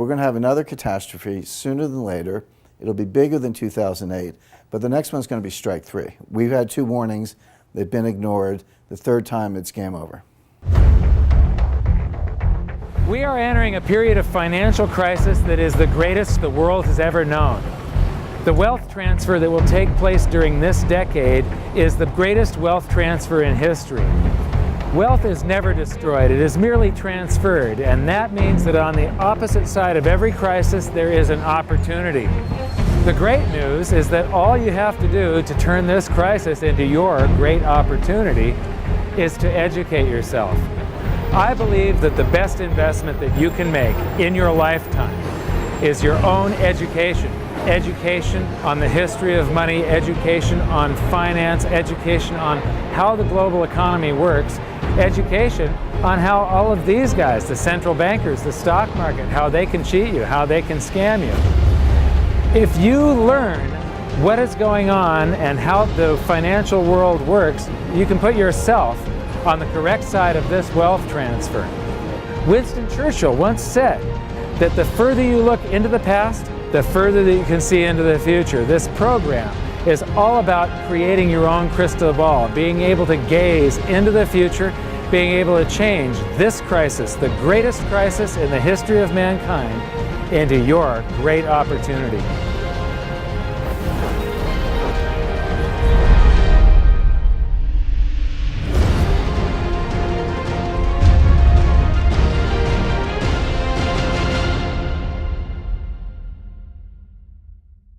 We're going to have another catastrophe sooner than later. It'll be bigger than 2008, but the next one's going to be strike 3. We've had 2 warnings. They've been ignored. The 3rd time, it's game over. We are entering a period of financial crisis that is the greatest the world has ever known. The wealth transfer that will take place during this decade is the greatest wealth transfer in history. Wealth is never destroyed, it is merely transferred, and that means that on the opposite side of every crisis there is an opportunity. The great news is that all you have to do to turn this crisis into your great opportunity is to educate yourself. I believe that the best investment that you can make in your lifetime is your own education. Education on the history of money, education on finance, education on how the global economy works, education on how all of these guys, the central bankers, the stock market, how they can cheat you, how they can scam you. If you learn what is going on and how the financial world works, you can put yourself on the correct side of this wealth transfer. Winston Churchill once said that the further you look into the past, the further that you can see into the future. This program is all about creating your own crystal ball, being able to gaze into the future, being able to change this crisis, the greatest crisis in the history of mankind, into your great opportunity.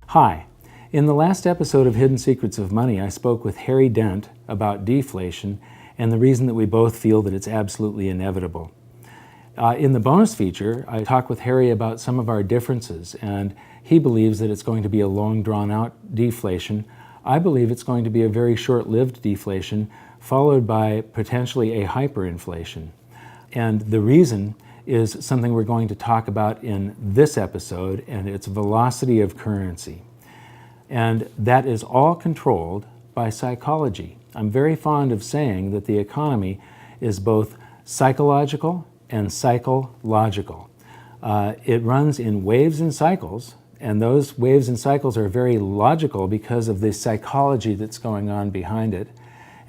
Hi. In the last episode of Hidden Secrets of Money, I spoke with Harry Dent about deflation and the reason that we both feel that it's absolutely inevitable. In the bonus feature, I talked with Harry about some of our differences, and he believes that it's going to be a long, drawn-out deflation. I believe it's going to be a very short-lived deflation, followed by potentially a hyperinflation. And the reason is something we're going to talk about in this episode, and it's velocity of currency. And that is all controlled by psychology. I'm very fond of saying that the economy is both psychological and psychological. It runs in waves and cycles, and those waves and cycles are very logical because of the psychology that's going on behind it,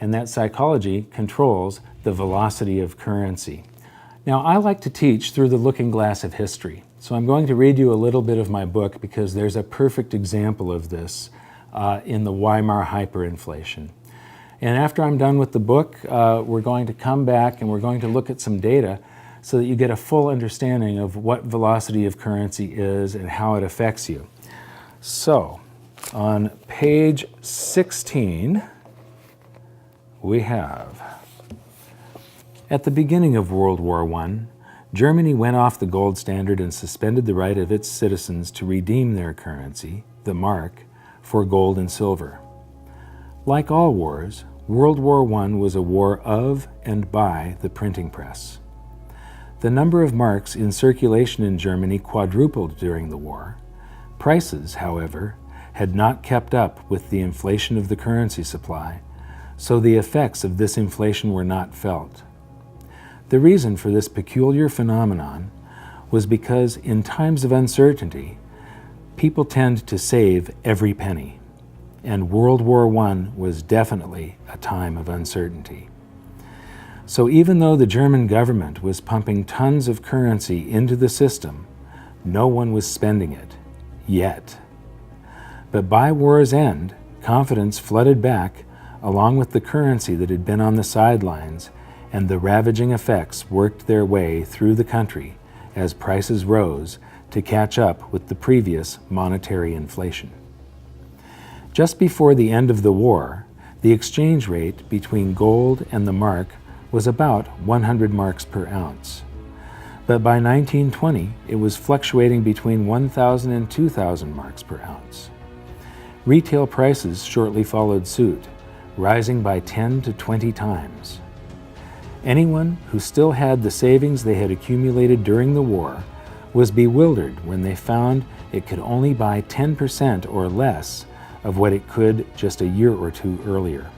and that psychology controls the velocity of currency. Now, I like to teach through the looking glass of history, so I'm going to read you a little bit of my book because there's a perfect example of this in the Weimar hyperinflation. And after I'm done with the book, we're going to come back and we're going to look at some data so that you get a full understanding of what velocity of currency is and how it affects you. So, on page 16, we have, at the beginning of World War I, Germany went off the gold standard and suspended the right of its citizens to redeem their currency, the mark, for gold and silver. Like all wars, World War I was a war of and by the printing press. The number of marks in circulation in Germany quadrupled during the war. Prices, however, had not kept up with the inflation of the currency supply, so the effects of this inflation were not felt. The reason for this peculiar phenomenon was because in times of uncertainty, people tend to save every penny, and World War I was definitely a time of uncertainty. So even though the German government was pumping tons of currency into the system, no one was spending it, yet. But by war's end, confidence flooded back along with the currency that had been on the sidelines, and the ravaging effects worked their way through the country as prices rose to catch up with the previous monetary inflation. Just before the end of the war, the exchange rate between gold and the mark was about 100 marks per ounce. But by 1920, it was fluctuating between 1,000 and 2,000 marks per ounce. Retail prices shortly followed suit, rising by 10 to 20 times. Anyone who still had the savings they had accumulated during the war was bewildered when they found it could only buy 10% or less of what it could just a year or two earlier.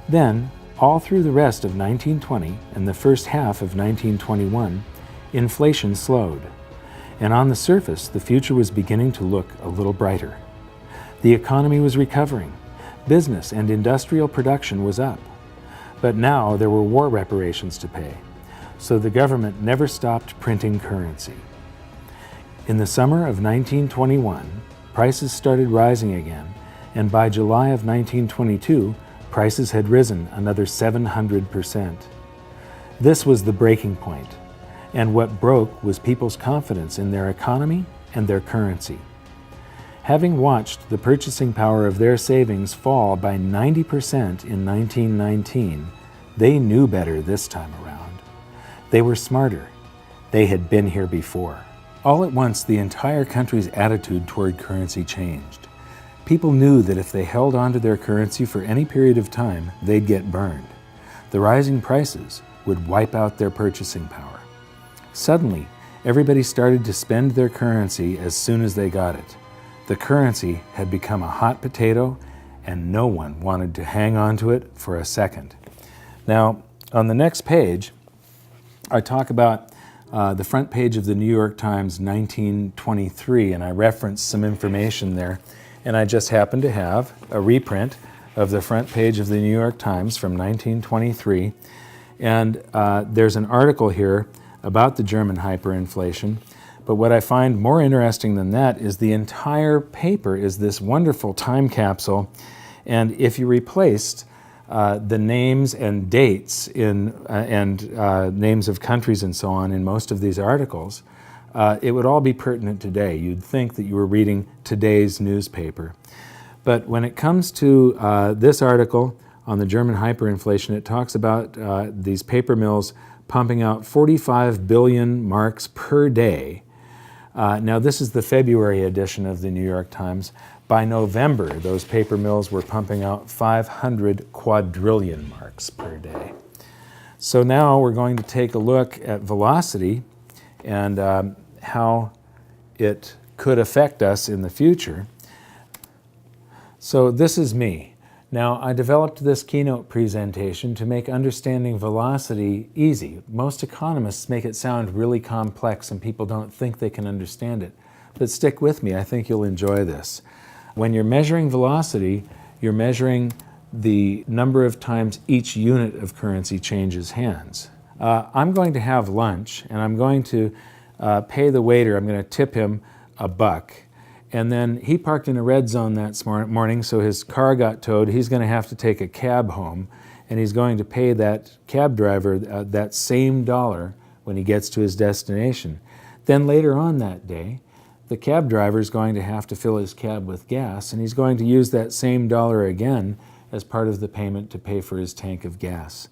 Then, all through the rest of 1920 and the first half of 1921, inflation slowed, and on the surface, the future was beginning to look a little brighter. The economy was recovering. Business and industrial production was up. But now there were war reparations to pay, so the government never stopped printing currency. In the summer of 1921, prices started rising again, and by July of 1922, prices had risen another 700%. This was the breaking point, and what broke was people's confidence in their economy and their currency. Having watched the purchasing power of their savings fall by 90% in 1919, they knew better this time around. They were smarter. They had been here before. All at once, the entire country's attitude toward currency changed. People knew that if they held on to their currency for any period of time, they'd get burned. The rising prices would wipe out their purchasing power. Suddenly, everybody started to spend their currency as soon as they got it. The currency had become a hot potato, and no one wanted to hang on to it for a second. Now, on the next page, I talk about the front page of the New York Times 1923, and I reference some information there. And I just happen to have a reprint of the front page of the New York Times from 1923. And there's an article here about the German hyperinflation. But what I find more interesting than that is the entire paper is this wonderful time capsule. And if you replaced the names and dates and names of countries and so on in most of these articles, it would all be pertinent today. You'd think that you were reading today's newspaper. But when it comes to this article on the German hyperinflation, it talks about these paper mills pumping out 45 billion marks per day. Now, this is the February edition of the New York Times. By November, those paper mills were pumping out 500 quadrillion marks per day. So now we're going to take a look at velocity and how it could affect us in the future. So this is me. Now, I developed this keynote presentation to make understanding velocity easy. Most economists make it sound really complex and people don't think they can understand it. But stick with me, I think you'll enjoy this. When you're measuring velocity, you're measuring the number of times each unit of currency changes hands. I'm going to have lunch and I'm going to pay the waiter, I'm going to tip him $1. And then he parked in a red zone that morning, so his car got towed. He's going to have to take a cab home, and he's going to pay that cab driver that same dollar when he gets to his destination. Then later on that day, the cab driver is going to have to fill his cab with gas, and he's going to use that same dollar again as part of the payment to pay for his tank of gas.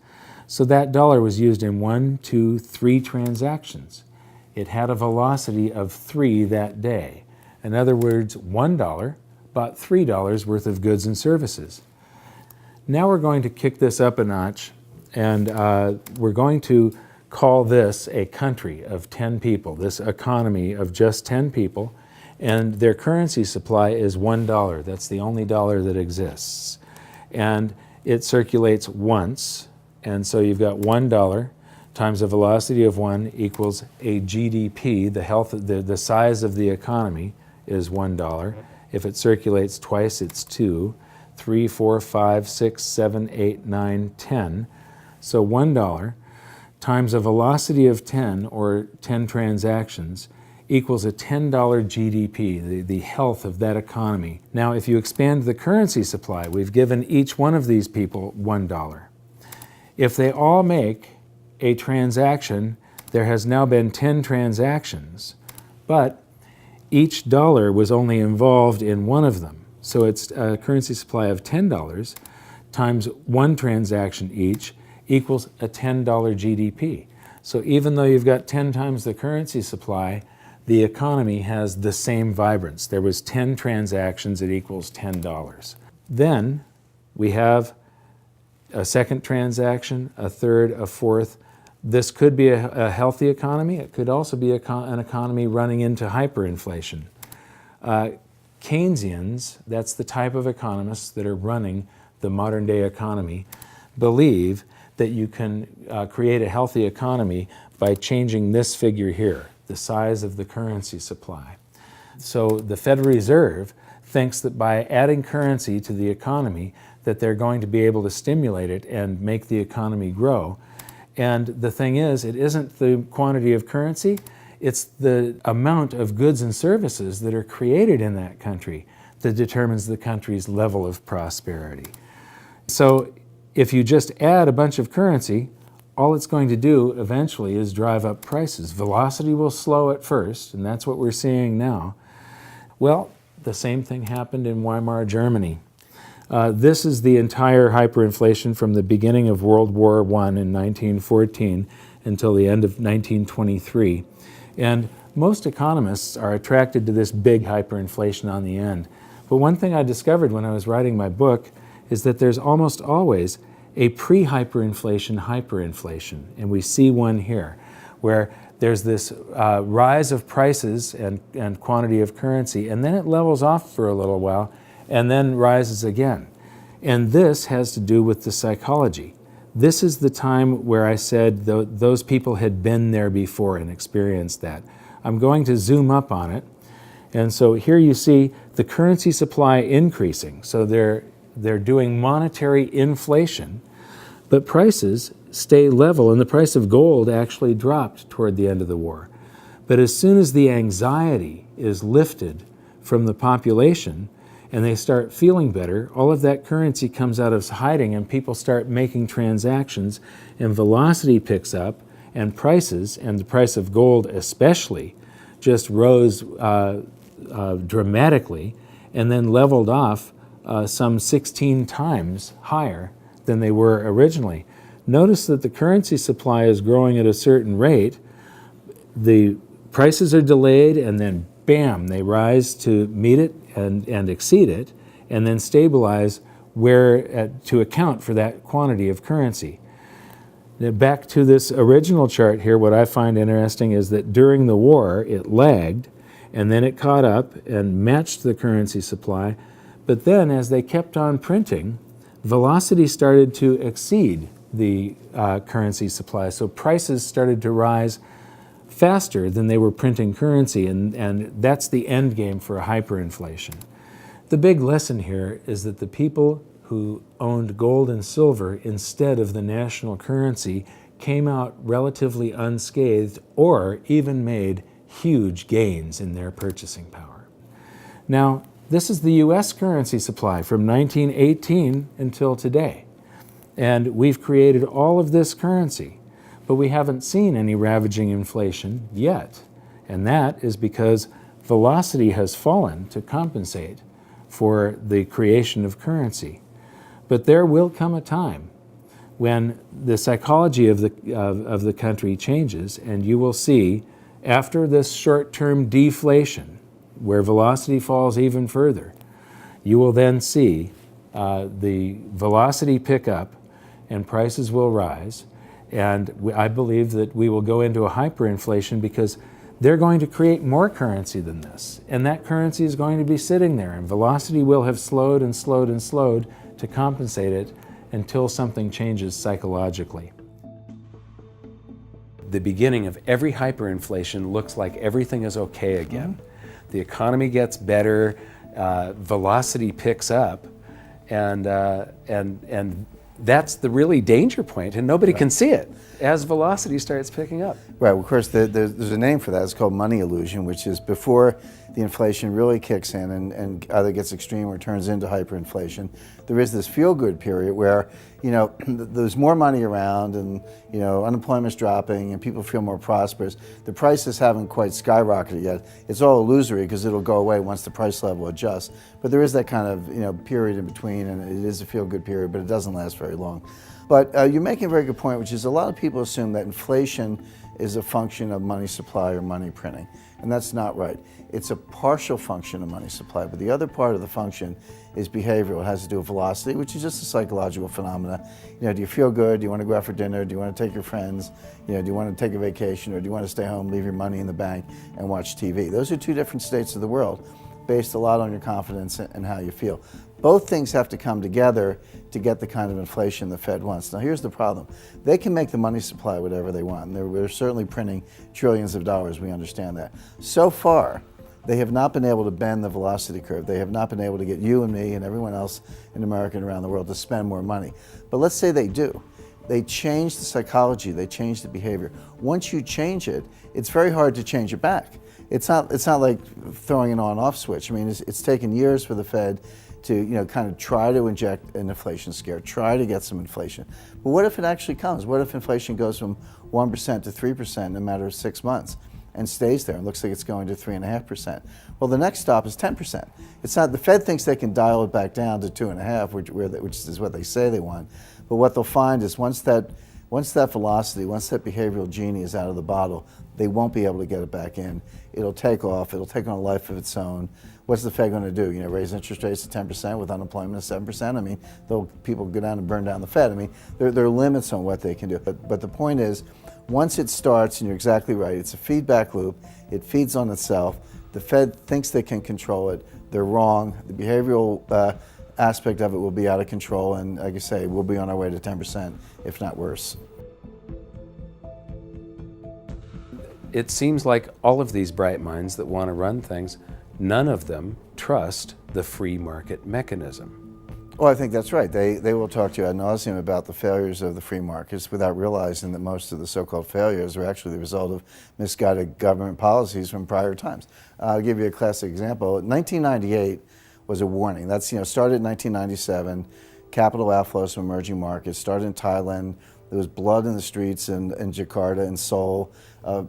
So that dollar was used in 1, 2, 3 transactions. It had a velocity of 3 that day. In other words, $1 bought $3 worth of goods and services. Now we're going to kick this up a notch, and we're going to call this a country of 10 people, this economy of just 10 people, and their currency supply is $1. That's the only dollar that exists. And it circulates once, and so you've got $1 times a velocity of 1 equals a GDP, the size of the economy, is $1. If it circulates twice, it's 2, 3, 4, 5, 6, 7, 8, 9, 10. So $1 times a velocity of 10, or 10 transactions, equals a $10 GDP, the health of that economy. Now, if you expand the currency supply, we've given each one of these people $1. If they all make a transaction, there has now been 10 transactions, but each dollar was only involved in one of them. So it's a currency supply of $10 times 1 transaction each equals a $10 GDP. So even though you've got 10 times the currency supply, the economy has the same vibrance. There was 10 transactions, it equals $10. Then we have a second transaction, a third, a fourth. This could be a healthy economy. It could also be an economy running into hyperinflation. Keynesians, that's the type of economists that are running the modern day economy, believe that you can create a healthy economy by changing this figure here. the size of the currency supply. So the Federal Reserve thinks that by adding currency to the economy, that they're going to be able to stimulate it and make the economy grow. And the thing is, it isn't the quantity of currency, it's the amount of goods and services that are created in that country that determines the country's level of prosperity. So if you just add a bunch of currency, all it's going to do eventually is drive up prices. Velocity will slow at first, and that's what we're seeing now. Well, the same thing happened in Weimar Germany. This is the entire hyperinflation from the beginning of World War I in 1914 until the end of 1923. And most economists are attracted to this big hyperinflation on the end. But one thing I discovered when I was writing my book is that there's almost always a pre-hyperinflation hyperinflation. And we see one here, where there's this rise of prices and quantity of currency, and then it levels off for a little while, and then rises again. And this has to do with the psychology. This is the time where I said those people had been there before and experienced that. I'm going to zoom up on it. And so here you see the currency supply increasing. So they're doing monetary inflation, but prices stay level, and the price of gold actually dropped toward the end of the war. But as soon as the anxiety is lifted from the population and they start feeling better, all of that currency comes out of hiding and people start making transactions, and velocity picks up, and prices, and the price of gold especially, just rose dramatically and then leveled off some 16 times higher than they were originally. Notice that the currency supply is growing at a certain rate. The prices are delayed, and then bam, they rise to meet it and exceed it, and then stabilize to account for that quantity of currency. Now back to this original chart here, what I find interesting is that during the war it lagged, and then it caught up and matched the currency supply. But then as they kept on printing, velocity started to exceed the currency supply. So prices started to rise faster than they were printing currency, and that's the end game for a hyperinflation. The big lesson here is that the people who owned gold and silver instead of the national currency came out relatively unscathed, or even made huge gains in their purchasing power. Now, this is the US currency supply from 1918 until today. And we've created all of this currency, but we haven't seen any ravaging inflation yet. And that is because velocity has fallen to compensate for the creation of currency. But there will come a time when the psychology of the country changes, and you will see, after this short-term deflation, where velocity falls even further, you will then see the velocity pick up and prices will rise. And I believe that we will go into a hyperinflation because they're going to create more currency than this. And that currency is going to be sitting there, and velocity will have slowed and slowed and slowed to compensate it until something changes psychologically. The beginning of every hyperinflation looks like everything is okay again. The economy gets better, velocity picks up, and that's the really danger point, and nobody can see it as velocity starts picking up. Right, well, of course, there's a name for that. It's called money illusion, which is before the inflation really kicks in and either gets extreme or turns into hyperinflation. There is this feel-good period where, there's more money around, and, unemployment's dropping and people feel more prosperous. The prices haven't quite skyrocketed yet. It's all illusory because it'll go away once the price level adjusts. But there is that kind of, period in between, and it is a feel-good period, but it doesn't last very long. But you're making a very good point, which is a lot of people assume that inflation is a function of money supply or money printing, and that's not right. It's a partial function of money supply, but the other part of the function is behavioral. It has to do with velocity, which is just a psychological phenomena. Do you feel good? Do you want to go out for dinner? Do you want to take your friends? Do you want to take a vacation, or do you want to stay home, leave your money in the bank, and watch TV? Those are two different states of the world. based a lot on your confidence and how you feel. Both things have to come together to get the kind of inflation the Fed wants. Now here's the problem. They can make the money supply whatever they want. And they're certainly printing trillions of dollars, we understand that. So far, they have not been able to bend the velocity curve. They have not been able to get you and me and everyone else in America and around the world to spend more money. But let's say they do. They change the psychology, they change the behavior. Once you change it, it's very hard to change it back. It's not like throwing an on-off switch. I mean, it's taken years for the Fed to kind of try to inject an inflation scare, try to get some inflation. But what if it actually comes? What if inflation goes from 1% to 3% in a matter of 6 months and stays there and looks like it's going to 3.5%? Well, the next stop is 10%. It's not, the Fed thinks they can dial it back down to 2.5%, which is what they say they want. But what they'll find is once that velocity, once that behavioral genie is out of the bottle, they won't be able to get it back in. It'll take off. It'll take on a life of its own. What's the Fed going to do? Raise interest rates to 10% with unemployment at 7%? I mean, people go down and burn down the Fed. I mean, there are limits on what they can do. But the point is, once it starts, and you're exactly right, it's a feedback loop. It feeds on itself. The Fed thinks they can control it. They're wrong. The behavioral aspect of it will be out of control, and like I say, we'll be on our way to 10%, if not worse. It seems like all of these bright minds that want to run things, none of them trust the free market mechanism. Well, I think that's right. They will talk to you ad nauseum about the failures of the free markets without realizing that most of the so-called failures are actually the result of misguided government policies from prior times. I'll give you a classic example. 1998 was a warning. That's, started in 1997, capital outflows from emerging markets, started in Thailand. There was blood in the streets in Jakarta and Seoul,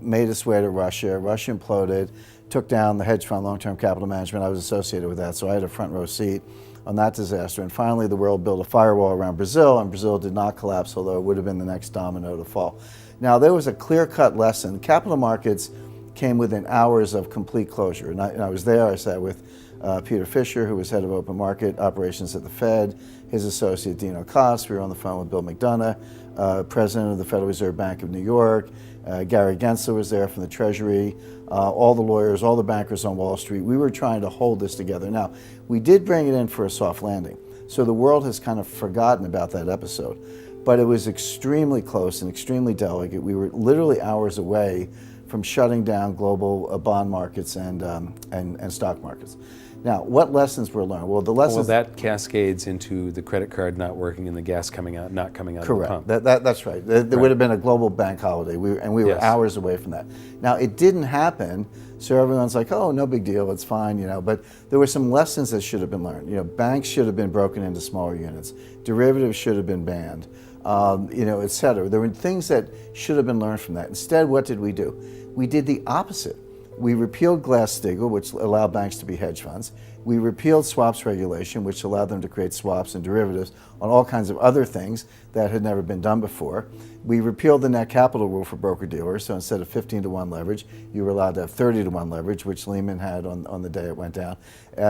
made its way to Russia. Russia imploded, took down the hedge fund long-term capital management. I was associated with that, so I had a front row seat on that disaster. And finally, the world built a firewall around Brazil, and Brazil did not collapse, although it would have been the next domino to fall. Now, there was a clear-cut lesson. Capital markets came within hours of complete closure. And I was there. I sat with Peter Fisher, who was head of open market operations at the Fed, his associate Dino Cost. We were on the phone with Bill McDonough, president of the Federal Reserve Bank of New York. Gary Gensler was there from the Treasury, all the lawyers, all the bankers on Wall Street. We were trying to hold this together. Now, we did bring it in for a soft landing. So the world has kind of forgotten about that episode. But it was extremely close and extremely delicate. We were literally hours away from shutting down global bond markets and stock markets. Now, what lessons were learned? Well, the lessons... Well, that cascades into the credit card not working and the gas coming out, not coming out Correct. of the pump. That's right. There would have been a global bank holiday, and we were Yes. hours away from that. Now, it didn't happen, so everyone's like, oh, no big deal, it's fine, but there were some lessons that should have been learned. Banks should have been broken into smaller units. Derivatives should have been banned, et cetera. There were things that should have been learned from that. Instead, what did? We did the opposite. We repealed Glass-Steagall, which allowed banks to be hedge funds. We repealed swaps regulation, which allowed them to create swaps and derivatives on all kinds of other things that had never been done before. We repealed the net capital rule for broker-dealers, so instead of 15-to-1 leverage, you were allowed to have 30-to-1 leverage, which Lehman had on the day it went down.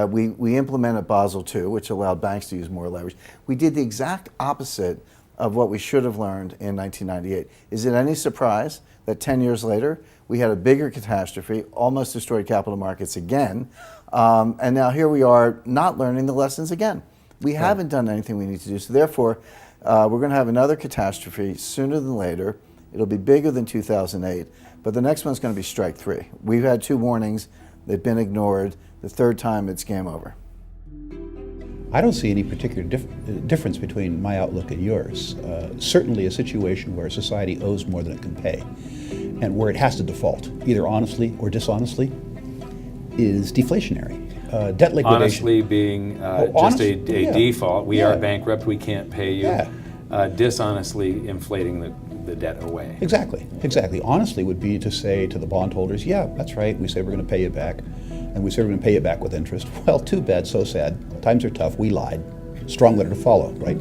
We implemented Basel II, which allowed banks to use more leverage. We did the exact opposite of what we should have learned in 1998. Is it any surprise that 10 years later, we had a bigger catastrophe, almost destroyed capital markets again, and now here we are not learning the lessons again. We haven't done anything we need to do, so therefore, we're going to have another catastrophe sooner than later. It'll be bigger than 2008, but the next one's going to be strike three. We've had 2 warnings, they've been ignored. The third time, it's game over. I don't see any particular difference between my outlook and yours. Certainly a situation where society owes more than it can pay and where it has to default, either honestly or dishonestly, is deflationary. Debt liquidation. Honestly being just a default. We are bankrupt, we can't pay you. Yeah. Dishonestly inflating the debt away. Exactly. Honestly would be to say to the bondholders, yeah, that's right, we say we're going to pay you back, and we say we're going to pay you back with interest. Well, too bad, so sad. Times are tough, we lied. Strong letter to follow, right?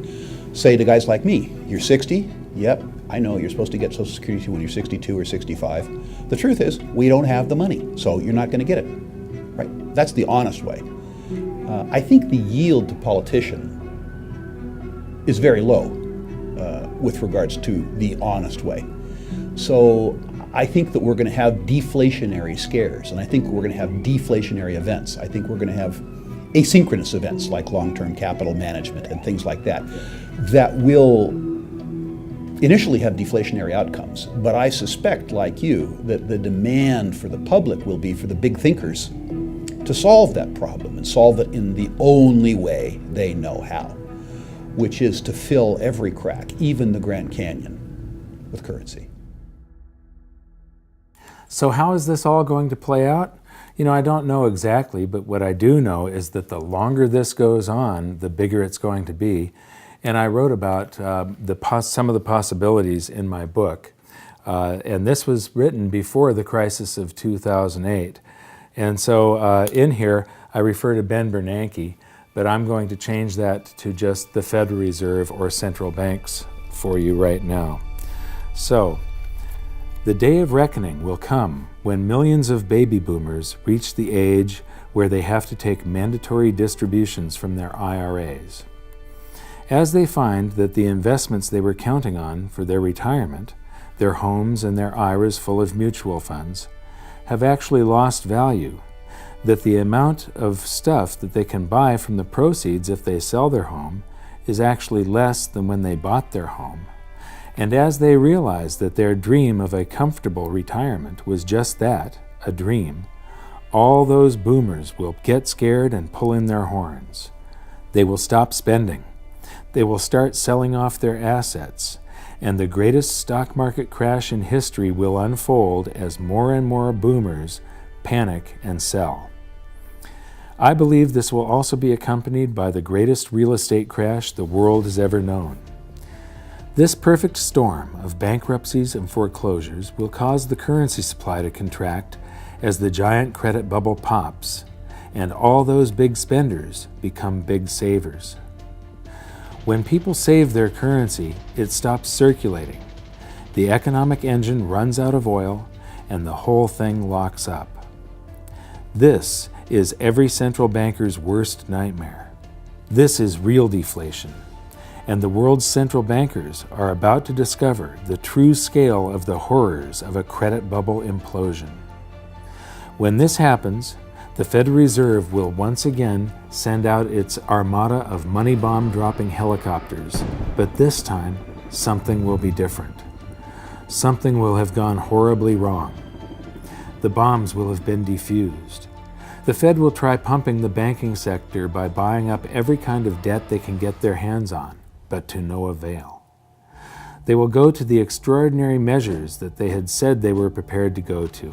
Say to guys like me, you're 60? Yep, I know you're supposed to get Social Security when you're 62 or 65. The truth is, we don't have the money, so you're not going to get it, right? That's the honest way. I think the yield to politician is very low with regards to the honest way. So I think that we're going to have deflationary scares, and I think we're going to have deflationary events. I think we're going to have asynchronous events like long-term capital management and things like that, that will initially have deflationary outcomes. But I suspect, like you, that the demand for the public will be for the big thinkers to solve that problem and solve it in the only way they know how, which is to fill every crack, even the Grand Canyon, with currency. So how is this all going to play out? You know, I don't know exactly, but what I do know is that the longer this goes on, the bigger it's going to be. And I wrote about some of the possibilities in my book. And this was written before the crisis of 2008. And so in here, I refer to Ben Bernanke, but I'm going to change that to just the Federal Reserve or central banks for you right now. So, the day of reckoning will come when millions of baby boomers reach the age where they have to take mandatory distributions from their IRAs. As they find that the investments they were counting on for their retirement, their homes and their IRAs full of mutual funds, have actually lost value, that the amount of stuff that they can buy from the proceeds if they sell their home is actually less than when they bought their home. And as they realize that their dream of a comfortable retirement was just that, a dream, all those boomers will get scared and pull in their horns. They will stop spending. They will start selling off their assets, and the greatest stock market crash in history will unfold as more and more boomers panic and sell. I believe this will also be accompanied by the greatest real estate crash the world has ever known. This perfect storm of bankruptcies and foreclosures will cause the currency supply to contract as the giant credit bubble pops, and all those big spenders become big savers. When people save their currency, it stops circulating. The economic engine runs out of oil, and the whole thing locks up. This is every central banker's worst nightmare. This is real deflation. And the world's central bankers are about to discover the true scale of the horrors of a credit bubble implosion. When this happens, the Federal Reserve will once again send out its armada of money bomb dropping helicopters, but this time something will be different. Something will have gone horribly wrong. The bombs will have been defused. The Fed will try pumping the banking sector by buying up every kind of debt they can get their hands on, but to no avail. They will go to the extraordinary measures that they had said they were prepared to go to.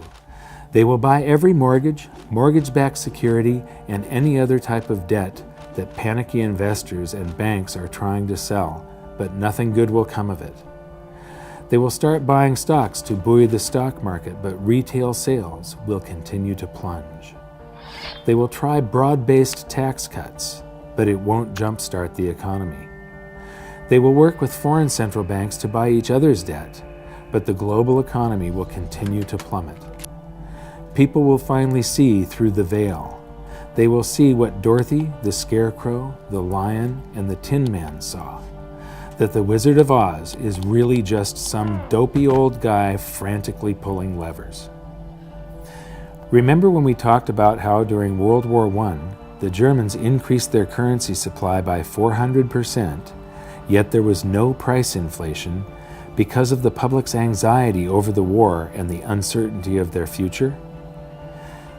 They will buy every mortgage, mortgage-backed security, and any other type of debt that panicky investors and banks are trying to sell, but nothing good will come of it. They will start buying stocks to buoy the stock market, but retail sales will continue to plunge. They will try broad-based tax cuts, but it won't jumpstart the economy. They will work with foreign central banks to buy each other's debt, but the global economy will continue to plummet. People will finally see through the veil. They will see what Dorothy, the Scarecrow, the Lion, and the Tin Man saw, that the Wizard of Oz is really just some dopey old guy frantically pulling levers. Remember when we talked about how during World War I, the Germans increased their currency supply by 400%, yet there was no price inflation because of the public's anxiety over the war and the uncertainty of their future?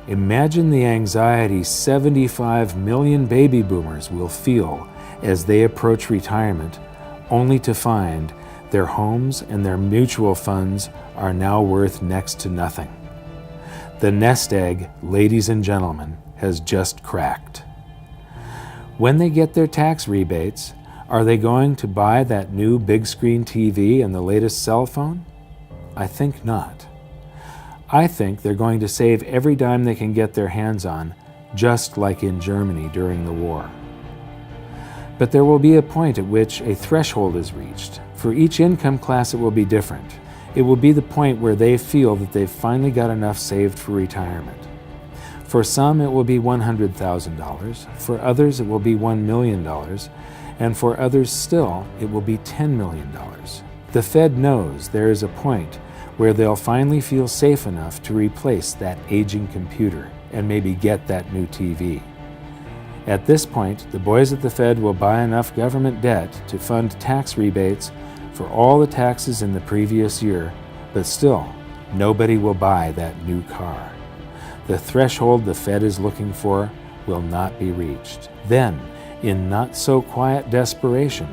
Imagine the anxiety 75 million baby boomers will feel as they approach retirement, only to find their homes and their mutual funds are now worth next to nothing. The nest egg, ladies and gentlemen, has just cracked. When they get their tax rebates, are they going to buy that new big screen TV and the latest cell phone? I think not. I think they're going to save every dime they can get their hands on, just like in Germany during the war. But there will be a point at which a threshold is reached. For each income class, it will be different. It will be the point where they feel that they've finally got enough saved for retirement. For some, it will be $100,000. For others, it will be $1 million. And for others still, it will be $10 million. The Fed knows there is a point where they'll finally feel safe enough to replace that aging computer and maybe get that new TV. At this point, the boys at the Fed will buy enough government debt to fund tax rebates for all the taxes in the previous year, but still, nobody will buy that new car. The threshold the Fed is looking for will not be reached. Then, in not-so-quiet desperation,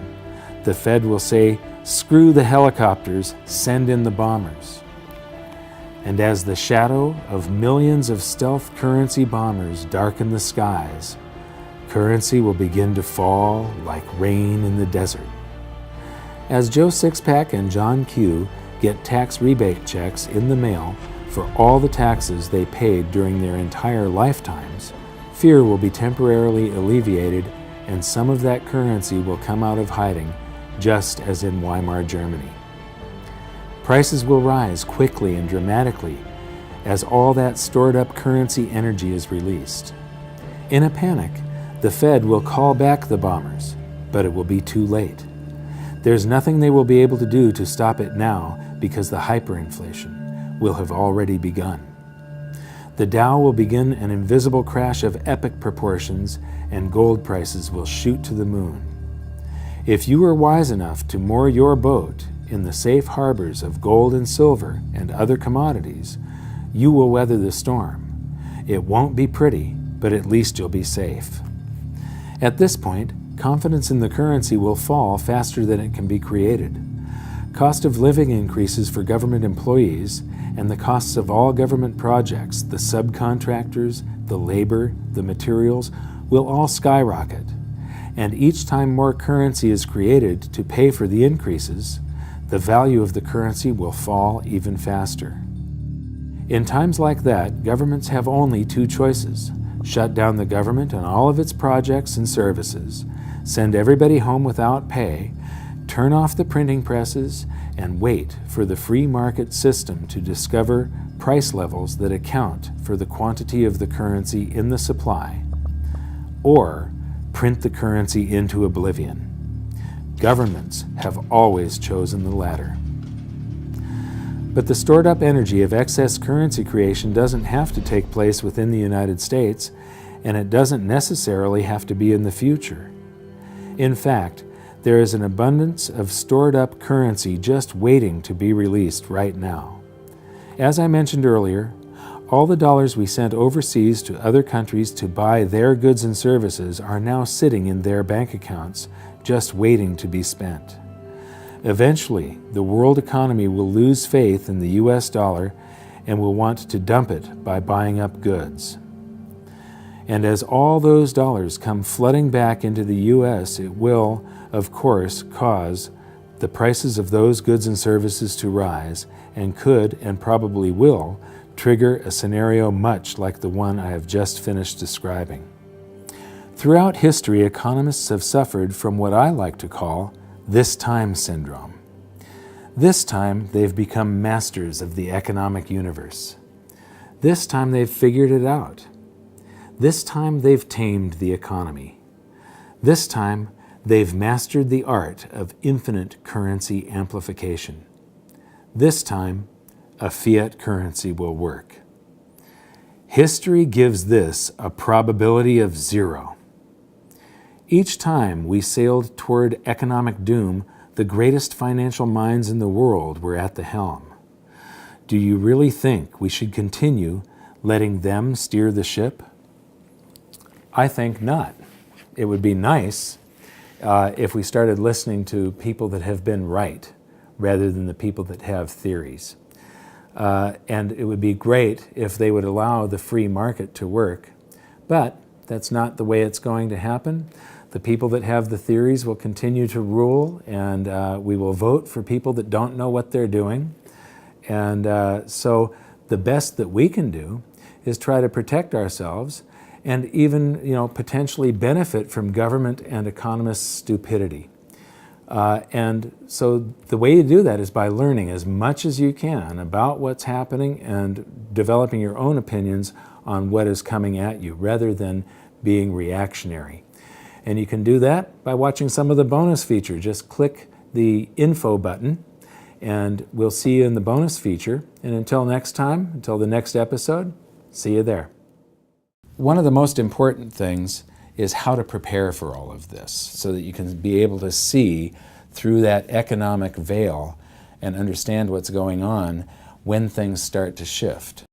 the Fed will say, "Screw the helicopters, send in the bombers." And as the shadow of millions of stealth currency bombers darken the skies, currency will begin to fall like rain in the desert. As Joe Sixpack and John Q get tax rebate checks in the mail for all the taxes they paid during their entire lifetimes, fear will be temporarily alleviated and some of that currency will come out of hiding, just as in Weimar Germany. Prices will rise quickly and dramatically as all that stored up currency energy is released. In a panic, the Fed will call back the bombers, but it will be too late. There's nothing they will be able to do to stop it now because the hyperinflation will have already begun. The Dow will begin an invisible crash of epic proportions and gold prices will shoot to the moon. If you are wise enough to moor your boat in the safe harbors of gold and silver and other commodities, you will weather the storm. It won't be pretty, but at least you'll be safe. At this point, confidence in the currency will fall faster than it can be created. Cost of living increases for government employees, and the costs of all government projects, the subcontractors, the labor, the materials, will all skyrocket. And each time more currency is created to pay for the increases, the value of the currency will fall even faster. In times like that, governments have only two choices: shut down the government and all of its projects and services, send everybody home without pay, turn off the printing presses, and wait for the free market system to discover price levels that account for the quantity of the currency in the supply, or print the currency into oblivion. Governments have always chosen the latter. But the stored up energy of excess currency creation doesn't have to take place within the United States, and it doesn't necessarily have to be in the future. In fact, there is an abundance of stored up currency just waiting to be released right now. As I mentioned earlier, all the dollars we sent overseas to other countries to buy their goods and services are now sitting in their bank accounts, just waiting to be spent. Eventually, the world economy will lose faith in the US dollar and will want to dump it by buying up goods. And as all those dollars come flooding back into the US, it will, of course, cause the prices of those goods and services to rise, and could, and probably will, trigger a scenario much like the one I have just finished describing. Throughout history, economists have suffered from what I like to call this time syndrome. This time, they've become masters of the economic universe. This time, they've figured it out. This time, they've tamed the economy. This time, they've mastered the art of infinite currency amplification. This time, a fiat currency will work. History gives this a probability of 0. Each time we sailed toward economic doom, the greatest financial minds in the world were at the helm. Do you really think we should continue letting them steer the ship? I think not. It would be nice if we started listening to people that have been right rather than the people that have theories. And it would be great if they would allow the free market to work. But that's not the way it's going to happen. The people that have the theories will continue to rule, and we will vote for people that don't know what they're doing. And so the best that we can do is try to protect ourselves and even, potentially benefit from government and economists' stupidity. And so the way you do that is by learning as much as you can about what's happening and developing your own opinions on what is coming at you, rather than being reactionary. And you can do that by watching some of the bonus feature. Just click the info button And we'll see you in the bonus feature. And until next time, until the next episode, see you there. One of the most important things is how to prepare for all of this so that you can be able to see through that economic veil and understand what's going on when things start to shift.